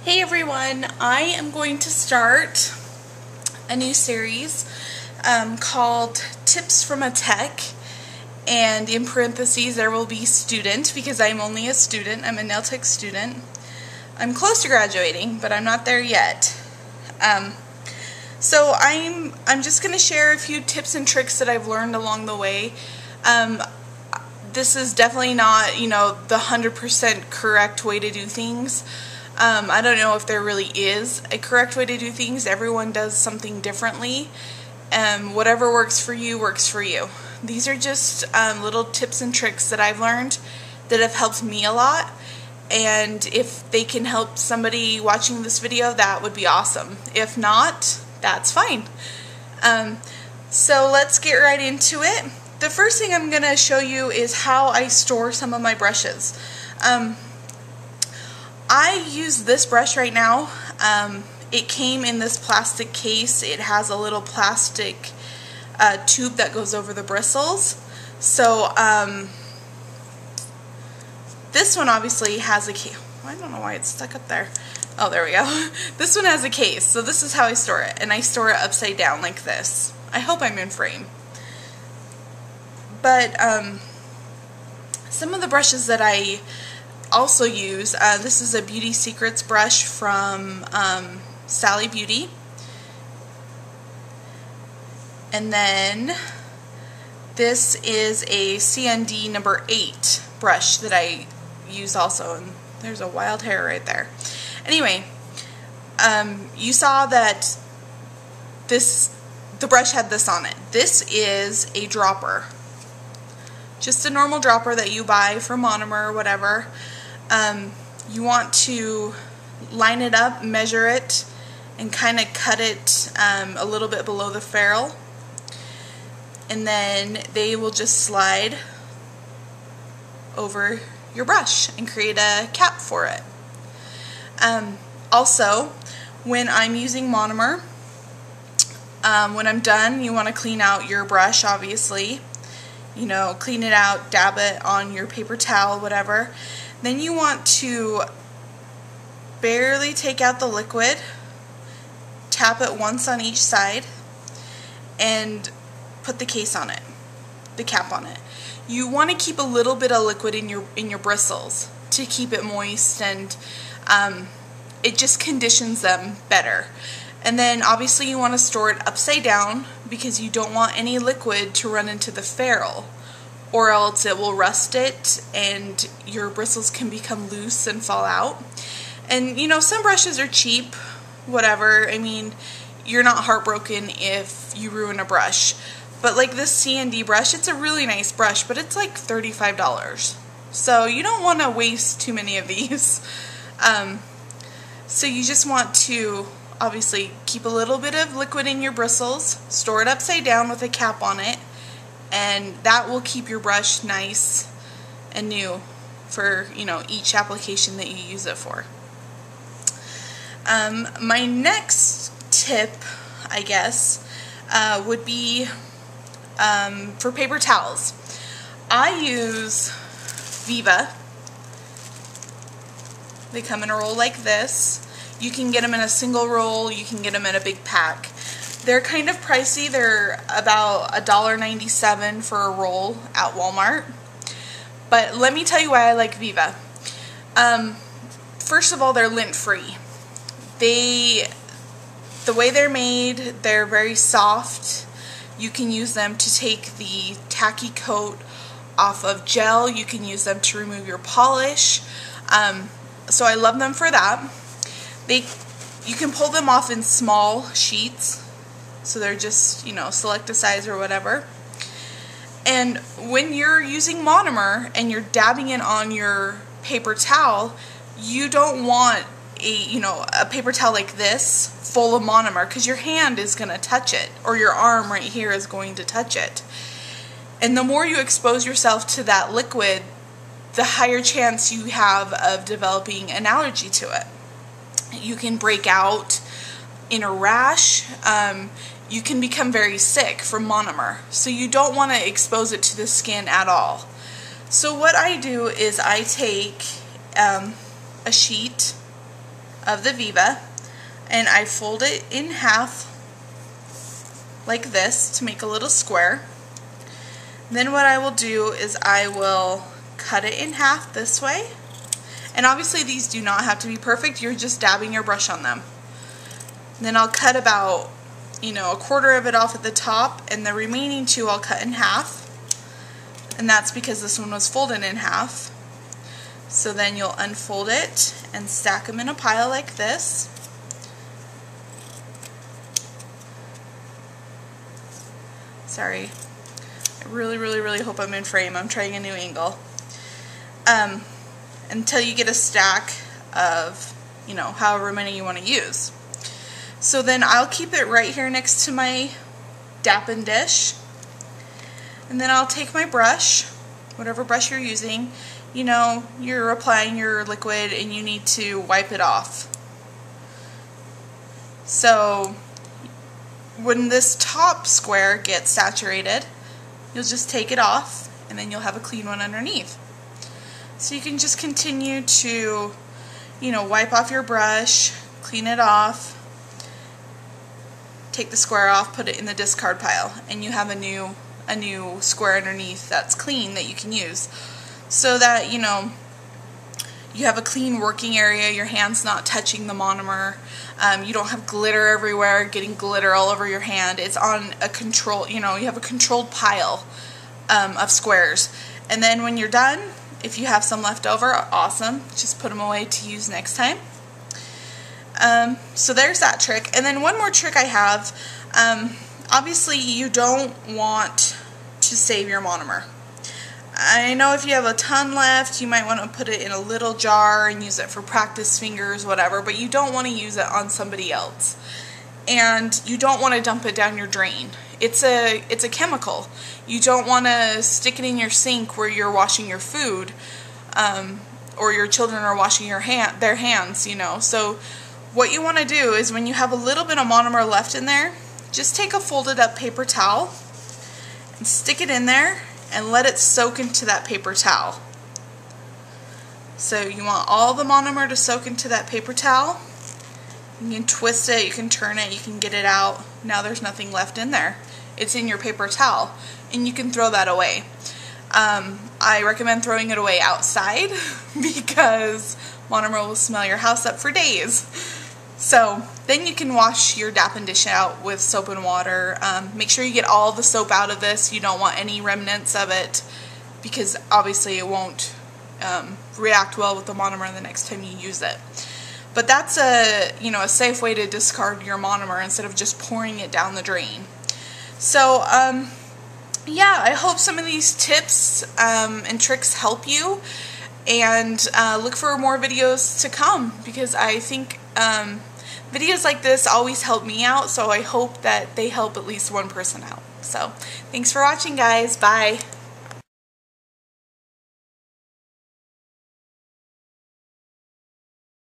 Hey everyone, I am going to start a new series called Tips from a Tech, and in parentheses there will be student because I'm only a student. I'm a nail tech student. I'm close to graduating, but I'm not there yet. So I'm just going to share a few tips and tricks that I've learned along the way. This is definitely not, the 100% correct way to do things. I don't know if there really is a correct way to do things. Everyone does something differently. Whatever works for you works for you. These are just little tips and tricks that I've learned that have helped me a lot. And if they can help somebody watching this video, that would be awesome. If not, that's fine. So let's get right into it. The first thing I'm going to show you is how I store some of my brushes. I use this brush right now. It came in this plastic case. It has a little plastic tube that goes over the bristles. So this one obviously has a case. I don't know why it's stuck up there. Oh, there we go. This one has a case. So this is how I store it. And I store it upside down like this. I hope I'm in frame. But some of the brushes that I also use, this is a Beauty Secrets brush from Sally Beauty, and then this is a CND number 8 brush that I use also, and there's a wild hair right there. Anyway, you saw that the brush had this on it. This is a dropper, just a normal dropper that you buy from Monomer or whatever. You want to line it up, measure it, and kind of cut it a little bit below the ferrule. And then they will just slide over your brush and create a cap for it. Also, when I'm using Monomer, when I'm done, you want to clean out your brush, obviously. Clean it out, dab it on your paper towel, whatever. Then you want to barely take out the liquid, tap it once on each side, and put the case on it, the cap on it. You want to keep a little bit of liquid in your bristles to keep it moist, and it just conditions them better. And then obviously you want to store it upside down because you don't want any liquid to run into the ferrule, or else it will rust it and your bristles can become loose and fall out. And some brushes are cheap, whatever. I mean, you're not heartbroken if you ruin a brush. But like this CND brush, it's a really nice brush, but it's like $35. So you don't want to waste too many of these. So you just want to obviously keep a little bit of liquid in your bristles, store it upside down with a cap on it, and that will keep your brush nice and new for each application that you use it for. My next tip, I guess, would be for paper towels. I use Viva. They come in a roll like this. You can get them in a single roll, you can get them in a big pack. They're kind of pricey. They're about $1.97 for a roll at Walmart. But let me tell you why I like Viva. First of all, they're lint-free. The way they're made, they're very soft. You can use them to take the tacky coat off of gel. You can use them to remove your polish. So I love them for that. You can pull them off in small sheets, so they're just, select a size or whatever. And when you're using Monomer and you're dabbing it on your paper towel, you don't want a paper towel like this full of Monomer, because your hand is going to touch it, or your arm right here is going to touch it. And the more you expose yourself to that liquid, the higher chance you have of developing an allergy to it. You can break out in a rash. You can become very sick from Monomer. So you don't want to expose it to the skin at all. So what I do is I take a sheet of the Viva, and I fold it in half like this to make a little square. Then what I will do is I will cut it in half this way, and obviously these do not have to be perfect, you're just dabbing your brush on them. Then I'll cut about, you know, a quarter of it off at the top, and the remaining two I'll cut in half, and that's because this one was folded in half. So then you'll unfold it and stack them in a pile like this. Sorry, I really hope I'm in frame. I'm trying a new angle. Until you get a stack of, you know, however many you want to use. So then I'll keep it right here next to my dappen dish, and then I'll take my brush, whatever brush you're using. You know, you're applying your liquid and you need to wipe it off. So when this top square gets saturated, you'll just take it off, and then you'll have a clean one underneath. So you can just continue to, you know, wipe off your brush, clean it off, take the square off, put it in the discard pile, and you have a new square underneath that's clean that you can use. So that, you know, you have a clean working area, your hand's not touching the monomer, you don't have glitter everywhere, getting glitter all over your hand. It's on a control, you know, you have a controlled pile of squares. And then when you're done, if you have some left over, awesome, just put them away to use next time. So there's that trick. And then one more trick I have, obviously you don't want to save your monomer. I know if you have a ton left, you might want to put it in a little jar and use it for practice fingers, whatever, but you don't want to use it on somebody else. And you don't want to dump it down your drain. It's a chemical. You don't want to stick it in your sink where you're washing your food, or your children are washing their hands, you know. So what you want to do is when you have a little bit of monomer left in there, just take a folded up paper towel and stick it in there and let it soak into that paper towel. So you want all the monomer to soak into that paper towel. You can twist it, you can turn it, you can get it out. Now there's nothing left in there. It's in your paper towel, and you can throw that away. I recommend throwing it away outside because monomer will smell your house up for days. So then you can wash your dappen dish out with soap and water. Make sure you get all the soap out of this. You don't want any remnants of it, because obviously it won't react well with the monomer the next time you use it. But that's a safe way to discard your monomer instead of just pouring it down the drain. So yeah, I hope some of these tips and tricks help you, and look for more videos to come, because I think videos like this always help me out, so I hope that they help at least one person out. So thanks for watching, guys. Bye.